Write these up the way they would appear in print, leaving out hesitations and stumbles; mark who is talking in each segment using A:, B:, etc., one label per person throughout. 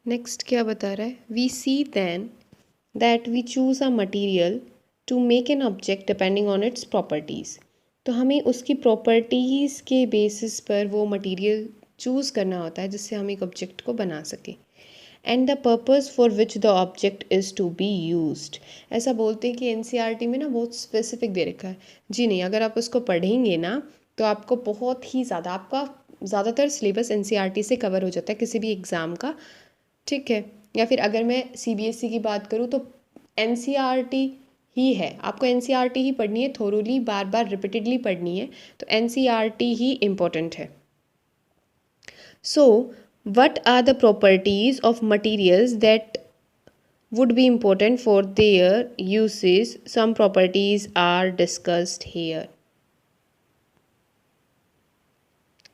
A: Next क्या बता रहा है, we see then that we choose a material to make an object depending on its properties. तो हमें उसकी प्रॉपर्टीज़ के बेसिस पर वो मटीरियल चूज़ करना होता है जिससे हम एक ऑब्जेक्ट को बना सकें। And the purpose for which the object is to be used. ऐसा बोलते हैं कि एनसीईआरटी में ना बहुत स्पेसिफिक दे रखा है। जी नहीं, अगर आप उसको पढ़ेंगे ना तो आपको बहुत ही ज़्यादा, आपका ज़्यादातर सिलेबस एनसीईआरटी से कवर हो जाता है किसी भी एग्ज़ाम का, ठीक है। या फिर अगर मैं सीबीएसई की बात करूँ तो एनसीईआरटी ही है, आपको एनसीईआरटी ही पढ़नी है, थोरोली बार बार रिपीटेडली पढ़नी है, तो एनसीईआरटी ही इम्पोर्टेंट है। So, what are the properties of materials that would be important for their uses? Some properties are discussed here.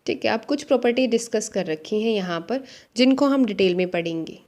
A: ठीक है, आप कुछ प्रॉपर्टी डिस्कस कर रखी हैं यहाँ पर जिनको हम डिटेल में पढ़ेंगे।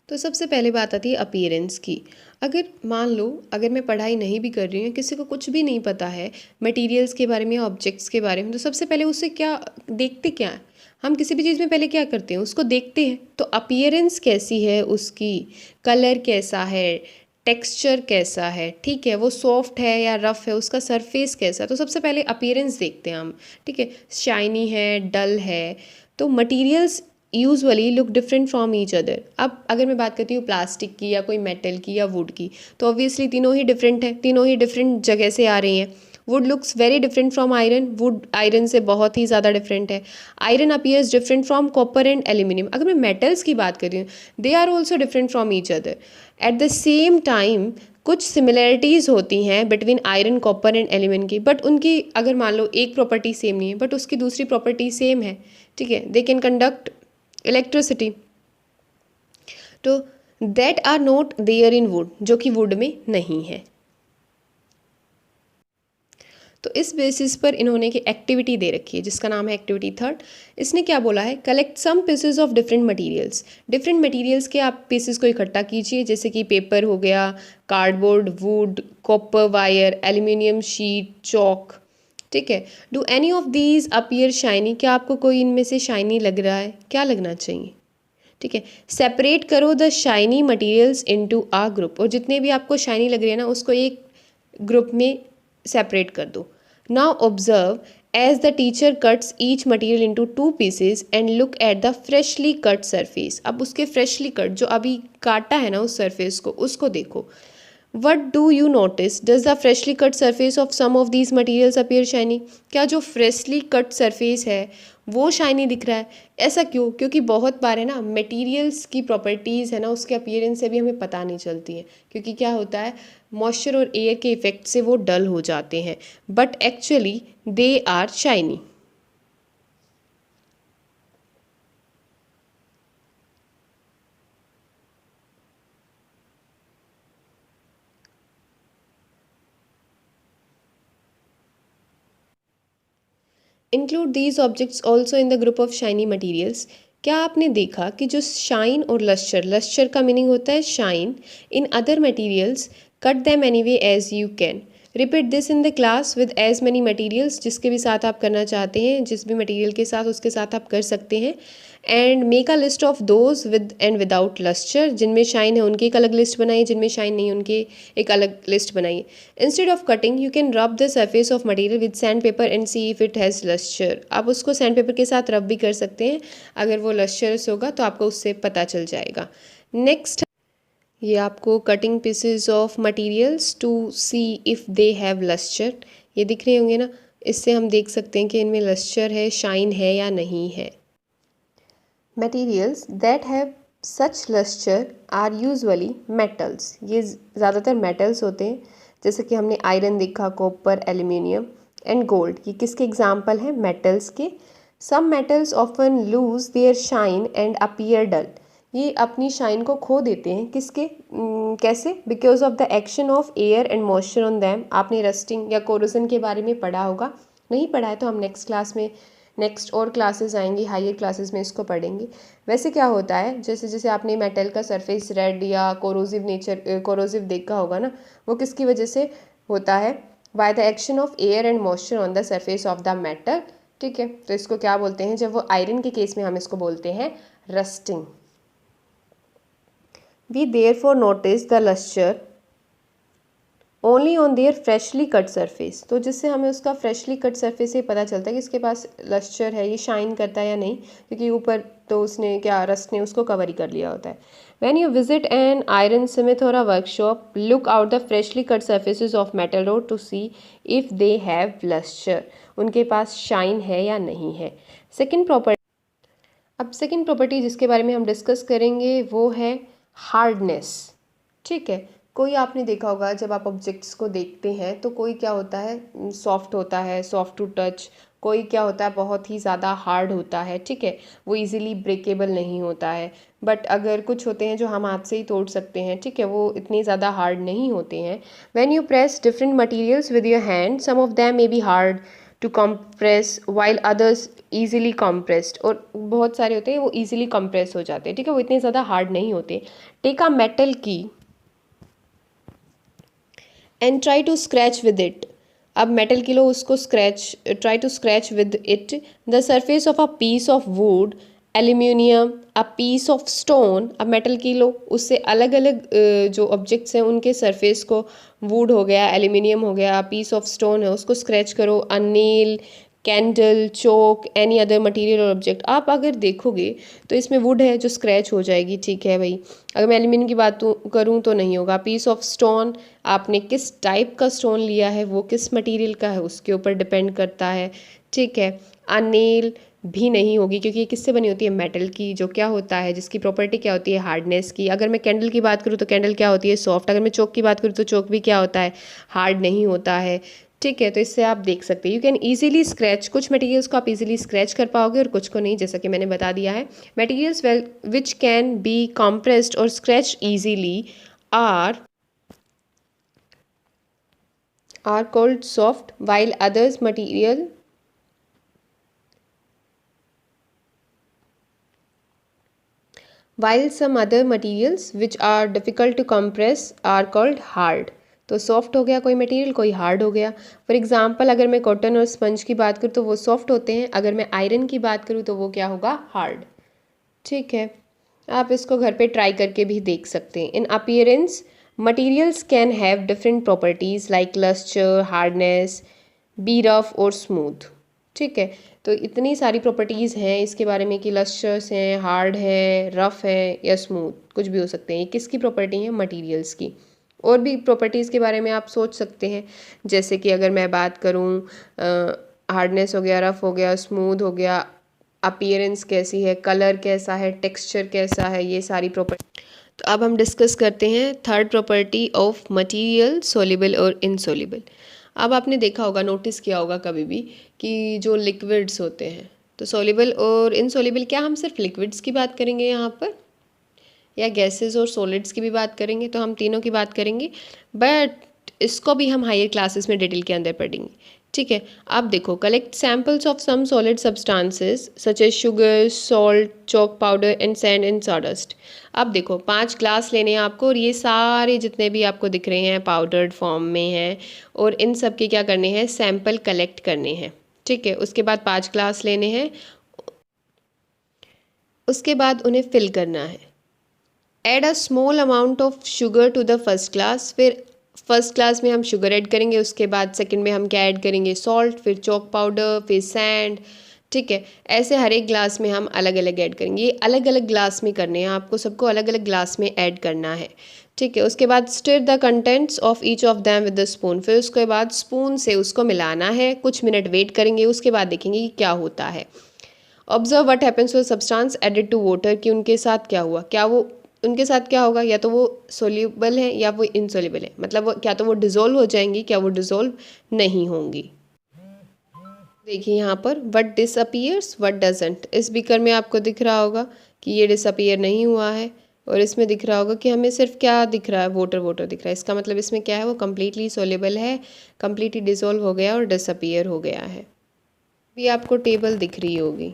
A: तो सबसे पहले बात आती है अपीयरेंस की। अगर मान लो अगर मैं पढ़ाई नहीं भी कर रही हूँ, किसी को कुछ भी नहीं पता है मटेरियल्स के बारे में, ऑब्जेक्ट्स के बारे में, तो सबसे पहले उससे क्या देखते, क्या है, हम किसी भी चीज़ में पहले क्या करते हैं, उसको देखते हैं। तो अपीयरेंस कैसी है उसकी, कलर कैसा है, टेक्सचर कैसा है, ठीक है, वो सॉफ्ट है या रफ़ है, उसका सरफेस कैसा है, तो सबसे पहले अपीयरेंस देखते हैं हम, ठीक है, शाइनी है, डल है। तो materials usually look different from each other. अब अगर मैं बात करती हूँ प्लास्टिक की या कोई मेटल की या वुड की, तो ऑब्वियसली तीनों ही डिफरेंट हैं, तीनों ही डिफरेंट जगह से आ रही हैं। Wood looks very different from iron, wood iron से बहुत ही ज़्यादा डिफरेंट है। Iron appears different from copper and aluminium. अगर मैं मेटल्स की बात कर रही हूँ, they are also different from each other. At the same time कुछ सिमिलैरिटीज़ होती हैं between iron, copper and aluminium की, बट उनकी अगर मान लो एक प्रॉपर्टी सेम नहीं है बट उसकी दूसरी प्रॉपर्टी सेम है, ठीक है, दे कैन कंडक्ट इलेक्ट्रिसिटी, तो that are not there in wood, जो कि वुड में नहीं है। तो इस बेसिस पर इन्होंने एक एक्टिविटी दे रखी है जिसका नाम है एक्टिविटी 3। इसने क्या बोला है, collect some pieces of different materials. Different materials के आप पीसेस को इकट्ठा कीजिए, जैसे कि पेपर हो गया, cardboard, would, copper wire, aluminium sheet, chalk, ठीक है। Do any of these appear shiny, क्या आपको कोई इनमें से शाइनी लग रहा है, क्या लगना चाहिए, ठीक है। सेपरेट करो the shiny materials into a group, और जितने भी आपको शाइनी लग रही है ना उसको एक ग्रुप में सेपरेट कर दो। Now observe as the teacher cuts each material into 2 pieces and look at the freshly cut surface. अब उसके फ्रेशली कट, जो अभी काटा है ना उस सरफेस को, उसको देखो। What do you notice, does the freshly cut surface of some of these materials appear shiny. क्या जो फ्रेशली कट सरफेस है वो शाइनी दिख रहा है? ऐसा क्यों? क्योंकि बहुत बार है ना मटेरियल्स की प्रॉपर्टीज़ है ना उसके अपीयरेंस से भी हमें पता नहीं चलती है, क्योंकि क्या होता है मॉइस्चर और एयर के इफेक्ट से वो डल हो जाते हैं, but actually they are shiny. Include these objects also in the group of shiny materials. क्या आपने देखा कि जो शाइन और लस्चर, लस्चर का मीनिंग होता है shine, in other materials, cut them any way as you can. Repeat this in the class with as many materials, जिसके भी साथ आप करना चाहते हैं, जिस भी मटीरियल के साथ उसके साथ आप कर सकते हैं। And make a list of those with and without lustre, जिनमें शाइन है उनकी एक अलग लिस्ट बनाइए, जिनमें शाइन नहीं उनकी एक अलग लिस्ट बनाइए। Instead of cutting you can रब the surface of material with sand paper and see if it has lustre. आप उसको सैंड पेपर के साथ रब भी कर सकते हैं, अगर वो लस्चरस होगा तो आपको उससे पता चल जाएगा। नेक्स्ट, ये आपको cutting pieces of materials to see if they have lustre, ये दिख रहे होंगे ना, इससे हम देख सकते हैं कि इनमें लस्चर है, शाइन है या नहीं है। Materials that have such lustre are usually metals, ये ज़्यादातर मेटल्स होते हैं, जैसे कि हमने आयरन देखा, कॉपर, एल्यूमिनियम एंड गोल्ड, ये किसके एग्जाम्पल हैं, मेटल्स के। Some metals often lose their shine and appear dull, ये अपनी शाइन को खो देते हैं, किसके कैसे, because of the action of air and moisture on them. आपने रस्टिंग या कोरोजन के बारे में पढ़ा होगा, नहीं पढ़ा है तो हम नेक्स्ट क्लास में, नेक्स्ट और क्लासेस आएंगी, हायर क्लासेस में इसको पढ़ेंगे। वैसे क्या होता है, जैसे जैसे आपने मेटल का सरफेस रेड या कोरोसिव देखा होगा ना, वो किसकी वजह से होता है, by the action of air and moisture on the surface of the metal, ठीक है, तो इसको क्या बोलते हैं, जब वो आयरन के केस में हम इसको बोलते हैं rusting. We therefore notice the lustre only on their freshly cut surface. तो जिससे हमें उसका फ्रेशली कट सरफेस से पता चलता है कि इसके पास लस्चर है, ये शाइन करता है या नहीं, क्योंकि ऊपर तो उसने क्या, रस्ट ने उसको कवर ही कर लिया होता है। When you visit an iron smith or a workshop, look out the freshly cut surfaces of metal rod to see if they have luster. उनके पास शाइन है या नहीं है। सेकंड प्रॉपर्टी, अब सेकंड प्रॉपर्टी जिसके बारे में हम डिस्कस करेंगे वो है हार्डनेस। ठीक है, कोई आपने देखा होगा जब आप ऑब्जेक्ट्स को देखते हैं तो कोई क्या होता है, सॉफ्ट होता है, सॉफ्ट टू टच, कोई क्या होता है बहुत ही ज़्यादा हार्ड होता है। ठीक है, वो इजीली ब्रेकेबल नहीं होता है। बट अगर कुछ होते हैं जो हम हाथ से ही तोड़ सकते हैं, ठीक है, वो इतने ज़्यादा हार्ड नहीं होते हैं। When you press different materials with your hand, some of them may be hard to compress while others easily compressed, और बहुत सारे होते हैं वो easily compress हो जाते हैं। ठीक है, वो इतने ज़्यादा हार्ड नहीं होते। Take a metal key and try to scratch with it. अब मेटल की लो, उसको scratch, try to scratch with it the surface of a piece of wood, aluminium, a piece of stone. अब metal key लो, उससे अलग अलग जो objects हैं उनके सरफेस को, वुड हो गया, एल्यूमिनियम हो गया, पीस ऑफ स्टोन है, उसको स्क्रैच करो। A nail, candle, chalk, any other material और ऑब्जेक्ट। आप अगर देखोगे तो इसमें वुड है जो स्क्रैच हो जाएगी। ठीक है भाई, अगर मैं एल्यूमिनियम की बात करूँ तो नहीं होगा। पीस ऑफ स्टोन, आपने किस टाइप का स्टोन लिया है, वो किस मटेरियल का है, उसके ऊपर डिपेंड करता है। ठीक है, अ नेल भी नहीं होगी, क्योंकि ये किससे बनी होती है, मेटल की, जो क्या होता है, जिसकी प्रॉपर्टी क्या होती है, हार्डनेस की। अगर मैं कैंडल की बात करूँ तो कैंडल क्या होती है, सॉफ्ट। अगर मैं चोक की बात करूँ तो चोक भी क्या होता है, हार्ड नहीं होता है। ठीक है, तो इससे आप देख सकते हैं यू कैन ईजिली स्क्रैच, कुछ मटेरियल्स को आप इजीली स्क्रैच कर पाओगे और कुछ को नहीं, जैसा कि मैंने बता दिया है। Materials which can be compressed और scratch easily are called soft, while others material while some other materials which are difficult to compress are called hard। तो सॉफ्ट हो गया कोई मटेरियल, कोई हार्ड हो गया। फॉर एग्जांपल अगर मैं कॉटन और स्पंज की बात करूँ तो वो सॉफ्ट होते हैं, अगर मैं आयरन की बात करूँ तो वो क्या होगा, हार्ड। ठीक है, आप इसको घर पे ट्राई करके भी देख सकते हैं। In appearance materials can have different properties like lustre, hardness, be rough और स्मूथ। ठीक है, तो इतनी सारी प्रॉपर्टीज़ हैं इसके बारे में कि लस्टर्स हैं, हार्ड है, रफ है या स्मूथ, कुछ भी हो सकते हैं। ये किसकी प्रॉपर्टी है, मटेरियल्स की। और भी प्रॉपर्टीज़ के बारे में आप सोच सकते हैं, जैसे कि अगर मैं बात करूँ, हार्डनेस हो गया, रफ हो गया, स्मूथ हो गया, अपीयरेंस कैसी है, कलर कैसा है, टेक्सचर कैसा है, ये सारी प्रॉपर्टी। तो अब हम डिस्कस करते हैं third property of material, soluble और इनसोल्यूबल। अब आपने देखा होगा, नोटिस किया होगा कभी भी कि जो लिक्विड्स होते हैं, तो सोल्यूबल और इनसोल्यूबल, क्या हम सिर्फ लिक्विड्स की बात करेंगे यहाँ पर, या गैसेस और सॉलिड्स की भी बात करेंगे, तो हम तीनों की बात करेंगे। बट इसको भी हम हायर क्लासेस में डिटेल के अंदर पढ़ेंगे। ठीक है, आप देखो, collect samples of some solid substances such as sugar, salt, chalk powder and sand and sawdust. अब देखो, 5 ग्लास लेने हैं आपको, और ये सारे जितने भी आपको दिख रहे हैं पाउडर्ड फॉर्म में हैं, और इन सब के क्या करने हैं, सैंपल कलेक्ट करने हैं। ठीक है, उसके बाद 5 ग्लास लेने हैं, उसके बाद उन्हें फिल करना है। Add a small amount of sugar to the first glass, फिर फर्स्ट क्लास में हम शुगर ऐड करेंगे, उसके बाद सेकंड में हम क्या ऐड करेंगे, सॉल्ट, फिर चॉक पाउडर, फिर सैंड। ठीक है, ऐसे हर एक ग्लास में हम अलग अलग ऐड करेंगे। ये अलग अलग ग्लास में करने हैं आपको, सबको अलग अलग ग्लास में ऐड करना है। ठीक है, उसके बाद stir the contents of each of them with the spoon, फिर उसके बाद स्पून से उसको मिलाना है, कुछ मिनट वेट करेंगे, उसके बाद देखेंगे कि क्या होता है। Observe what happens with substance added to water, कि उनके साथ क्या हुआ, क्या वो उनके साथ क्या होगा, या तो वो सोल्यूबल है या वो इनसोल्यूबल है, मतलब वो क्या तो वो डिज़ोल्व हो जाएंगी, क्या वो डिज़ोल्व नहीं होंगी। देखिए यहाँ पर व्हाट डिसअपीयर्स व्हाट डजंट, इस बीकर में आपको दिख रहा होगा कि ये डिसअपीयर नहीं हुआ है, और इसमें दिख रहा होगा कि हमें सिर्फ क्या दिख रहा है, वाटर वाटर दिख रहा है। इसका मतलब इसमें क्या है, वो कम्प्लीटली सोल्यूबल है, कम्प्लीटली डिज़ोल्व हो गया और डिसअपीयर हो गया है। भी आपको टेबल दिख रही होगी।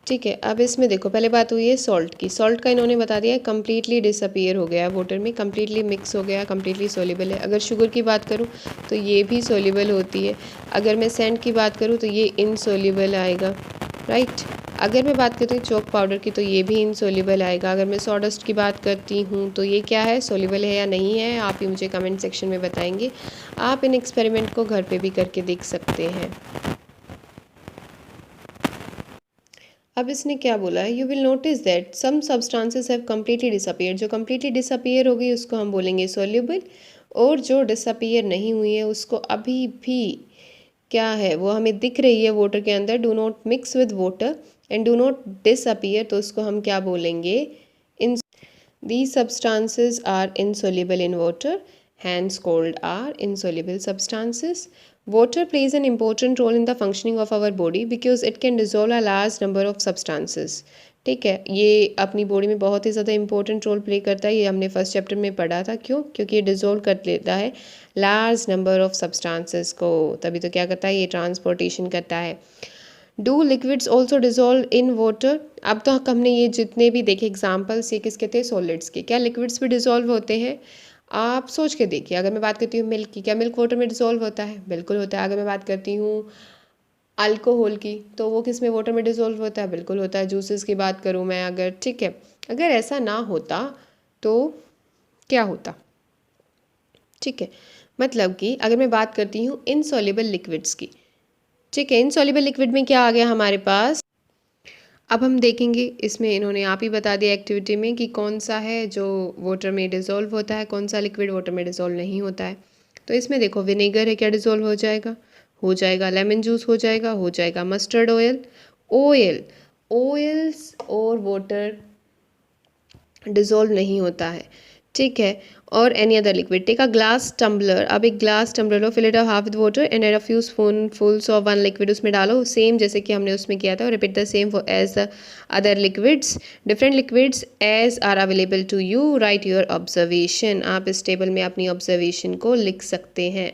A: ठीक है, अब इसमें देखो पहले बात हुई है सॉल्ट की। सॉल्ट का इन्होंने बता दिया है कम्प्लीटली डिसअपीयर हो गया है वाटर में, कम्प्लीटली मिक्स हो गया, कम्प्लीटली सोल्यूबल है। अगर शुगर की बात करूँ तो ये भी सोल्यूबल होती है। अगर मैं सैंड की बात करूँ तो ये इनसोल्यूबल आएगा, राइट। अगर मैं बात करती हूँ चॉक पाउडर की तो ये भी इनसोल्यूबल आएगा। अगर मैं सॉडस्ट की बात करती हूँ तो ये क्या है, सोल्यूबल है या नहीं है, आप ही मुझे कमेंट सेक्शन में बताएंगे। आप इन एक्सपेरिमेंट को घर पे भी करके देख सकते हैं। अब इसने क्या बोला है, you will notice that some substances have completely disappear. जो कम्प्लीटली डिसअपीयर हो गई उसको हम बोलेंगे सोल्यूबल, और जो डिसअपीयर नहीं हुई है उसको अभी भी क्या है वो हमें दिख रही है वाटर के अंदर, do not mix with water and do not disappear, तो उसको हम क्या बोलेंगे, इन these substances are insoluble in water, hence called are insoluble substances. Water plays an important role in the functioning of our body because it can dissolve a large number of substances. ठीक है, ये अपनी body में बहुत ही ज़्यादा important role play करता है। ये हमने फर्स्ट चैप्टर में पढ़ा था। क्यों? क्योंकि ये डिज़ोल्व कर लेता है लार्ज नंबर ऑफ सब्सटेंसेस को, तभी तो क्या करता है, ये ट्रांसपोर्टेशन करता है। Do liquids also dissolve in water. अब तो हमने ये जितने भी देखे एग्जाम्पल्स ये किसके थे, सॉलिड्स के। क्या लिक्विड्स भी डिजोल्व होते हैं? आप सोच के देखिए। अगर मैं बात करती हूँ मिल्क की, क्या मिल्क वाटर में डिजोल्व होता है? बिल्कुल होता है। अगर मैं बात करती हूँ अल्कोहल की तो वो किस में, वाटर में डिजोल्व होता है? बिल्कुल होता है। जूसेस की बात करूँ मैं अगर, ठीक है, अगर ऐसा ना होता तो क्या होता? ठीक है, मतलब कि अगर मैं बात करती हूँ इनसॉल्युबल लिक्विड्स की, ठीक है, इनसॉल्युबल लिक्विड में क्या आ गया हमारे पास। अब हम देखेंगे इसमें इन्होंने आप ही बता दिया एक्टिविटी में कि कौन सा है जो वाटर में डिज़ोल्व होता है, कौन सा लिक्विड वाटर में डिज़ोल्व नहीं होता है। तो इसमें देखो विनेगर है, क्या डिज़ोल्व हो जाएगा? हो जाएगा। लेमन जूस हो जाएगा, हो जाएगा। मस्टर्ड ऑयल, ऑयल, ऑयल्स और वाटर डिज़ोल्व नहीं होता है, ठीक है। और any other liquid, take a glass tumbler. अब एक ग्लास टम्बलर लो, fill it up half with water and add a few spoonfuls of one liquid, उसमें डालो, सेम जैसे कि हमने उसमें किया था। Repeat the same for as the other liquids. Different liquids as are available to you, write your observation. आप इस टेबल में अपनी ऑब्जर्वेशन को लिख सकते हैं।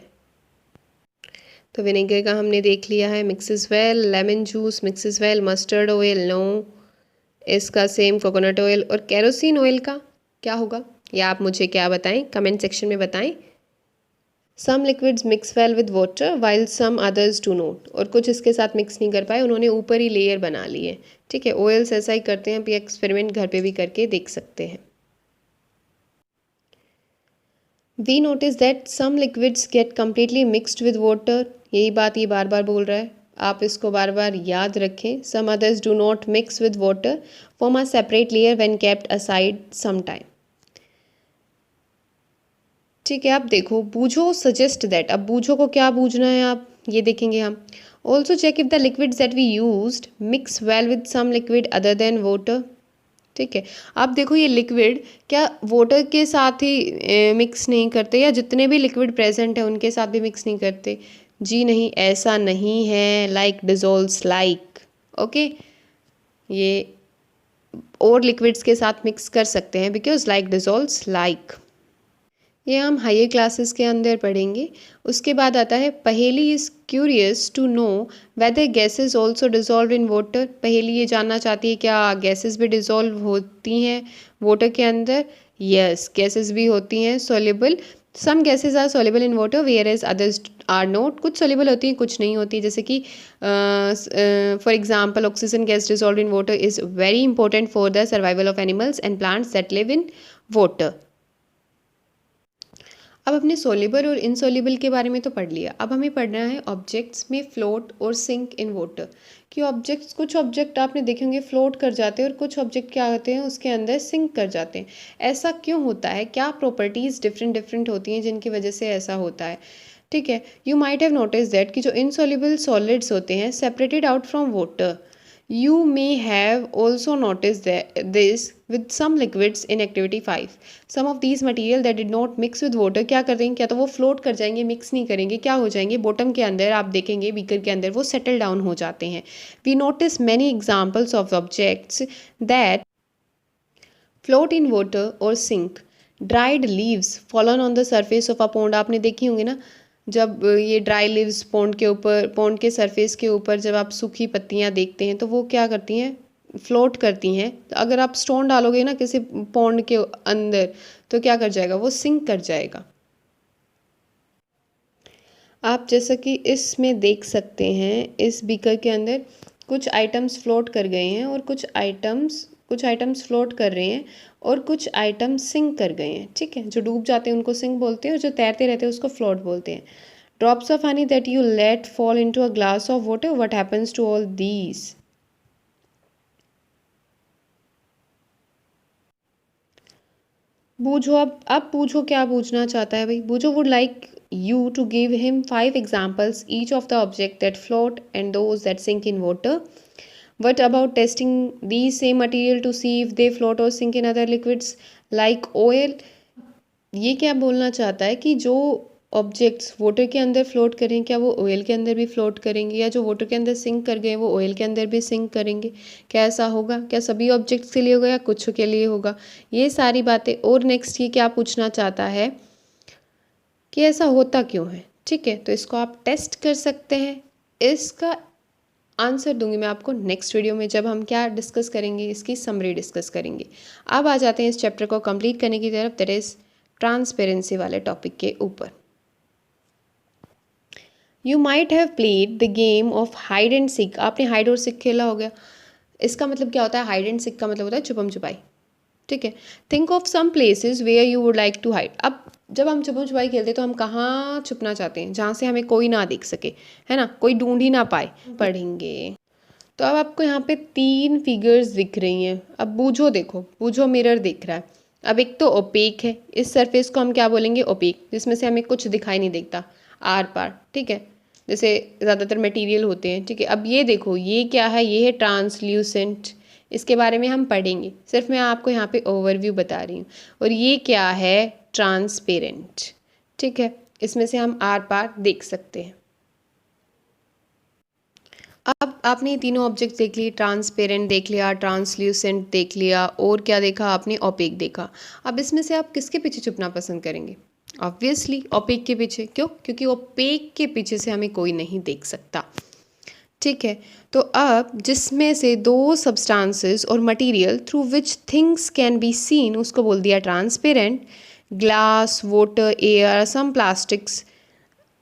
A: तो विनेगर का हमने देख लिया है, mixes well. Lemon juice mixes well. Mustard oil no, इसका सेम कोकोनट ऑयल। और केरोसिन ऑयल का क्या होगा, या आप मुझे क्या बताएं, कमेंट सेक्शन में बताएं। Some liquids mix well with water while some others do not. और कुछ इसके साथ मिक्स नहीं कर पाए, उन्होंने ऊपर ही लेयर बना ली है, ठीक है। ऑयल्स ऐसा ही करते हैं। आप ये एक्सपेरिमेंट घर पे भी करके देख सकते हैं। We notice that some liquids get completely mixed with water. यही बात ये बार बार बोल रहा है, आप इसको बार बार याद रखें। Some others do not mix with water, form a separate layer when kept aside some time. ठीक है, आप देखो बूझो सजेस्ट दैट। अब बूझो को क्या बूझना है आप ये देखेंगे हम। Also check if the liquids that we used mix well with some liquid other than water. ठीक है, आप देखो ये लिक्विड क्या वाटर के साथ ही मिक्स नहीं करते, या जितने भी लिक्विड प्रेजेंट है उनके साथ भी मिक्स नहीं करते? जी नहीं, ऐसा नहीं है। लाइक डिजोल्व्स लाइक, ओके, ये और लिक्विड्स के साथ मिक्स कर सकते हैं बिकॉज लाइक डिजोल्व्स लाइक। ये हम हायर क्लासेस के अंदर पढ़ेंगे। उसके बाद आता है Paheli is curious to know whether gases also dissolve in water. Paheli ये जानना चाहती है क्या गैसेस भी डिज़ोल्व होती हैं वाटर के अंदर। यस, गैसेस भी होती हैं soluble. Some gases are soluble in water whereas others are not. कुछ सोल्यूबल होती हैं, कुछ नहीं होती। जैसे कि for example oxygen gas dissolve in water is very important for the survival of animals and plants that live in water. अब अपने सोल्यूबल और इनसोल्यूबल के बारे में तो पढ़ लिया। अब हमें पढ़ना है ऑब्जेक्ट्स में फ्लोट और सिंक इन वाटर। कि ऑब्जेक्ट्स, कुछ ऑब्जेक्ट आपने देखे होंगे फ्लोट कर जाते हैं और कुछ ऑब्जेक्ट क्या होते हैं उसके अंदर सिंक कर जाते हैं। ऐसा क्यों होता है, क्या प्रॉपर्टीज़ डिफरेंट डिफरेंट होती हैं जिनकी वजह से ऐसा होता है? ठीक है, you might have notice that कि जो इनसोल्यूबल सॉलिड्स होते हैं separated out from water. You may have also noticed this with some liquids in activity 5. Some of these material that did not mix with water क्या कर देंगे, क्या तो वो फ्लोट कर जाएंगे, मिक्स नहीं करेंगे, क्या हो जाएंगे बॉटम के अंदर, आप देखेंगे बीकर के अंदर वो सेटल डाउन हो जाते हैं। We notice many examples of objects that float in water or sink. Dried leaves fallen on the surface of a pond. आपने देखी होंगी ना, जब ये ड्राई लीव्स पॉन्ड के ऊपर, पॉन्ड के सरफेस के ऊपर जब आप सूखी पत्तियाँ देखते हैं तो वो क्या करती हैं, फ्लोट करती हैं, तो अगर आप स्टोन डालोगे ना किसी पॉन्ड के अंदर तो क्या कर जाएगा, वो सिंक कर जाएगा। आप जैसा कि इसमें देख सकते हैं, इस बीकर के अंदर कुछ आइटम्स फ्लोट कर गए हैं और कुछ आइटम्स फ्लोट कर रहे हैं और कुछ आइटम्स सिंक कर गए हैं। ठीक है, जो डूब जाते हैं उनको सिंक बोलते हैं और जो तैरते रहते हैं उसको फ्लोट बोलते हैं। Drops of honey that you let fall into a glass of water, what happens to all these? Boojho, अब पूछो क्या पूछना चाहता है भाई। Boojho would like you to give him 5 examples each of the object that float and those that sink in water. What about testing these same material to see if they float or sink in other liquids like oil? ये क्या बोलना चाहता है कि जो objects water के अंदर float करें क्या वो ऑयल के अंदर भी फ्लोट करेंगे, या जो वाटर के अंदर सिंक कर गए वो ऑयल के अंदर भी सिंक करेंगे? क्या ऐसा होगा? क्या सभी ऑब्जेक्ट्स के लिए होगा या कुछ के लिए होगा? ये सारी बातें। और नेक्स्ट ये क्या पूछना चाहता है कि ऐसा होता क्यों है। ठीक है, तो इसको आप टेस्ट कर सकते हैं। इसका आंसर दूंगी मैं आपको नेक्स्ट वीडियो में, जब हम क्या डिस्कस करेंगे, इसकी समरी डिस्कस करेंगे। अब आ जाते हैं इस चैप्टर को कंप्लीट करने की तरफ, दैट इज ट्रांसपेरेंसी वाले टॉपिक के ऊपर। You might have played the game of hide and seek. आपने हाइड और सीक खेला हो गया। इसका मतलब क्या होता है? हाइड एंड सीक का मतलब होता है छुपम छुपाई। ठीक है, think of some places where you would like to hide. अब जब हम छुपम छुपाई खेलते हैं तो हम कहाँ छुपना चाहते हैं? जहाँ से हमें कोई ना देख सके, है ना, कोई ढूंढ ही ना पाए। पढ़ेंगे तो अब आपको यहाँ पे 3 फिगर्स दिख रही हैं। अब बूझो देखो, बूझो मिरर दिख रहा है। अब एक तो ओपेक है, इस सरफेस को हम क्या बोलेंगे? ओपेक, जिसमें से हमें कुछ दिखाई नहीं देखता आर पार। ठीक है, जैसे ज़्यादातर मटेरियल होते हैं। ठीक है, अब ये देखो, ये क्या है? ये है ट्रांसल्यूसेंट। इसके बारे में हम पढ़ेंगे, सिर्फ मैं आपको यहाँ पे ओवरव्यू बता रही हूँ। और ये क्या है? ट्रांसपेरेंट। ठीक है, इसमें से हम आर पार देख सकते हैं। अब आपने ये तीनों ऑब्जेक्ट देख लिए, ट्रांसपेरेंट देख लिया, ट्रांसल्यूसेंट देख लिया, और क्या देखा आपने? ओपेक देखा। अब इसमें से आप किसके पीछे छुपना पसंद करेंगे? ऑब्वियसली ओपेक के पीछे। क्यों? क्योंकि ओपेक के पीछे से हमें कोई नहीं देख सकता। ठीक है, तो अब जिसमें से 2 सब्सटेंसेस और material through which things can be seen, उसको बोल दिया transparent. Glass, water, air, some plastics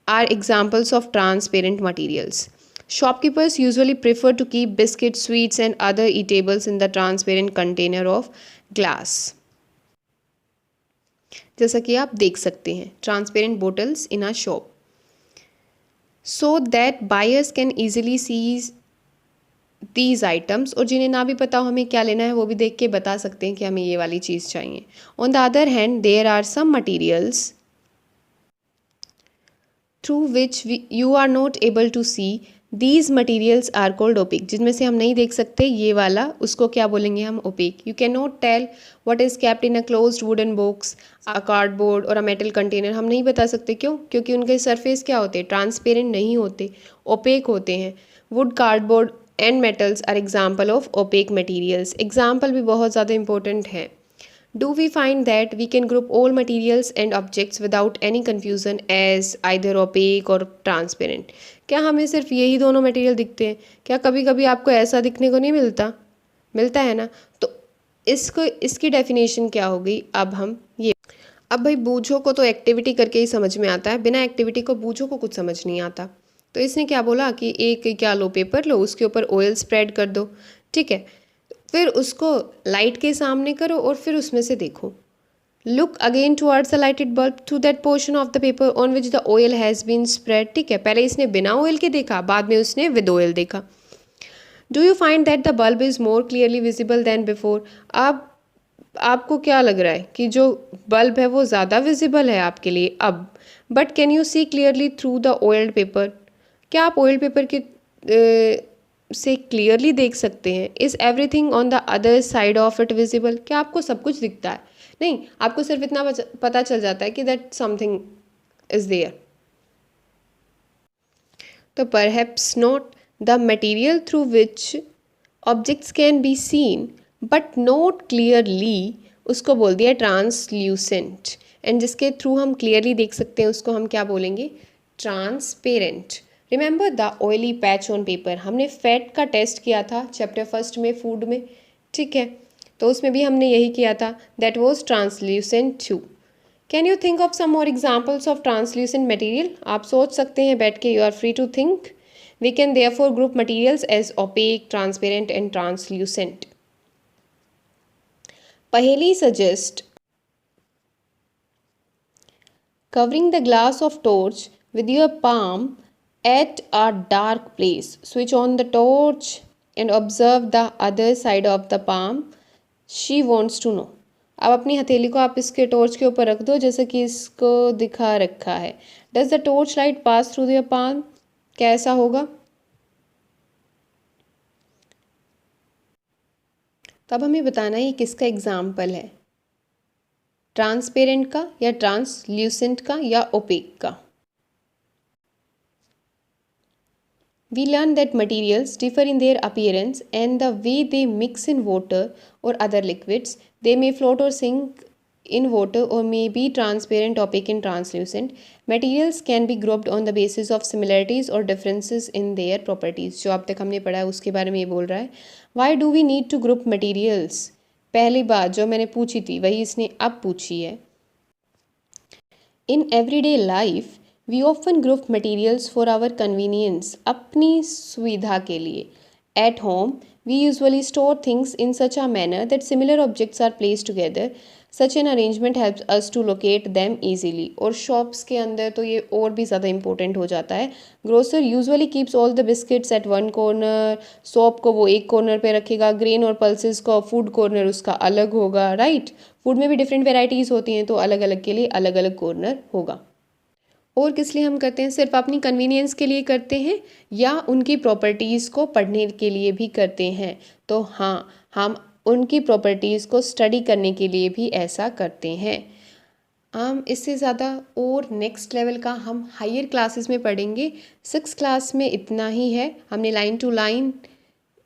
A: are examples of transparent materials. Shopkeepers usually prefer to keep biscuits, sweets, and other eatables in the transparent container of glass. जैसा कि आप देख सकते हैं, transparent bottles in a shop, so that buyers can easily see these items. और जिन्हें ना भी पता हो हमें क्या लेना है, वो भी देख के बता सकते हैं कि हमें ये वाली चीज़ चाहिए. On the other hand, there are some materials through which you are not able to see. These materials are called opaque. जिनमें से हम नहीं देख सकते, ये वाला, उसको क्या बोलेंगे हम? opaque. You cannot tell what is kept in a closed wooden box, a cardboard और a metal container. हम नहीं बता सकते। क्यों? क्योंकि उनके सरफेस क्या होते हैं? ट्रांसपेरेंट नहीं होते, opaque होते हैं। wood, cardboard and metals are example of opaque materials. example भी बहुत ज़्यादा important है। Do we find that we can group all materials and objects without any confusion as either opaque or transparent? क्या हमें सिर्फ यही दोनों मटेरियल दिखते हैं? क्या कभी कभी आपको ऐसा दिखने को नहीं मिलता? मिलता है ना। तो इसकी डेफिनेशन क्या होगी? अब भाई बूझो को तो एक्टिविटी करके ही समझ में आता है, बिना एक्टिविटी को बूझो को कुछ समझ नहीं आता। तो इसने क्या बोला कि एक क्या लो, पेपर लो, उसके ऊपर ऑयल स्प्रेड कर दो। ठीक है, फिर उसको लाइट के सामने करो और फिर उसमें से देखो। Look again towards the lighted bulb to that portion of the paper on which the oil has been spread. ठीक है, पहले इसने बिना ऑयल के देखा, बाद में उसने विद ऑयल देखा। Do you find that the bulb is more clearly visible then before? अब आपको क्या लग रहा है कि जो बल्ब है वो ज़्यादा विजिबल है आपके लिए अब, but can you see clearly through the oiled paper? क्या आप ऑयल पेपर के से क्लियरली देख सकते हैं? Is everything on the other side of it visible? क्या आपको सब कुछ दिखता है? नहीं, आपको सिर्फ इतना पता चल जाता है कि दैट समथिंग इज देयर। तो perhaps not the material through which objects can be scene but not clearly, उसको बोल दिया ट्रांसल्यूसेंट। एंड जिसके थ्रू हम क्लियरली देख सकते हैं उसको हम क्या बोलेंगे? Transparent. Remember the oily patch on paper, हमने फैट का टेस्ट किया था चैप्टर फर्स्ट में फूड में, ठीक है, तो उसमें भी हमने यही किया था, that was translucent too. Can you think of some more examples of translucent material? आप सोच सकते हैं बैठ के, you are free to think. We can therefore group materials as opaque, transparent and translucent. Paheli suggest covering the glass of torch with your palm at a dark place. Switch on the torch and observe the other side of the palm. She wants to know. अब अपनी हथेली को आप इसके torch के ऊपर रख दो जैसे कि इसको दिखा रखा है। Does the torch light pass through your palm? क्या ऐसा होगा? तो अब हमें बताना है ये किसका एग्जाम्पल है, ट्रांसपेरेंट का या ट्रांसल्यूसेंट का या ओपेक का। We learned that materials differ in their appearance and the way they mix in water or other liquids. They may float or sink in water or may be transparent, opaque and translucent. Materials can be grouped on the basis of similarities or differences in their properties. जो अब तक हमने पढ़ा है उसके बारे में ये बोल रहा है। Why do we need to group materials? पहली बात जो मैंने पूछी थी वही इसने अब पूछी है। In everyday life, we often group materials for our convenience, अपनी सुविधा के लिए। At home, we usually store things in such a manner that similar objects are placed together. Such an arrangement helps us to locate them easily. और shops के अंदर तो ये और भी ज़्यादा important हो जाता है। Grocer usually keeps all the biscuits at one corner. Soap को वो एक corner पे रखेगा, grain और pulses को food corner उसका अलग होगा, right? फूड में भी डिफरेंट वेराइटीज़ होती हैं तो अलग अलग के लिए अलग अलग कॉर्नर होगा। और किस लिए हम करते हैं? सिर्फ अपनी कन्वीनियंस के लिए करते हैं या उनकी प्रॉपर्टीज़ को पढ़ने के लिए भी करते हैं? तो हाँ, हम उनकी प्रॉपर्टीज़ को स्टडी करने के लिए भी ऐसा करते हैं। हम इससे ज़्यादा और नेक्स्ट लेवल का हम हायर क्लासेस में पढ़ेंगे। 6th क्लास में इतना ही है, हमने लाइन टू लाइन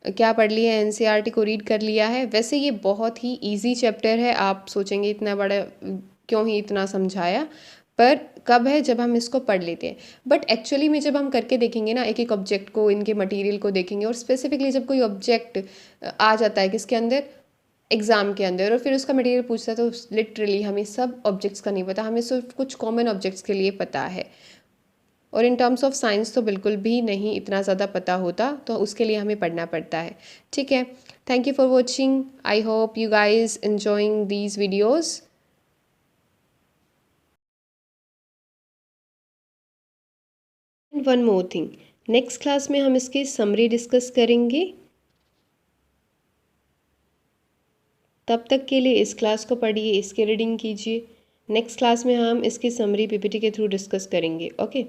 A: क्या पढ़ लिया है, एनसीईआरटी को रीड कर लिया है। वैसे ये बहुत ही इजी चैप्टर है, आप सोचेंगे इतना बड़ा क्यों ही इतना समझाया, पर कब है जब हम इसको पढ़ लेते हैं। बट एक्चुअली में जब हम करके देखेंगे ना, एक एक ऑब्जेक्ट को, इनके मटेरियल को देखेंगे और स्पेसिफिकली जब कोई ऑब्जेक्ट आ जाता है किसके अंदर, एग्ज़ाम के अंदर, और फिर उसका मटेरियल पूछता है तो लिटरली हमें सब ऑब्जेक्ट्स का नहीं पता, हमें सिर्फ कुछ कॉमन ऑब्जेक्ट्स के लिए पता है। और इन टर्म्स ऑफ साइंस तो बिल्कुल भी नहीं इतना ज़्यादा पता होता, तो उसके लिए हमें पढ़ना पड़ता है, ठीक है। Thank you for watching, I hope you guys enjoying these videos. And one more thing, next class में हम इसकी समरी डिस्कस करेंगे। तब तक के लिए इस क्लास को पढ़िए, इसकी रीडिंग कीजिए। नेक्स्ट क्लास में हम इसकी समरी पीपीटी के थ्रू डिस्कस करेंगे, ओके।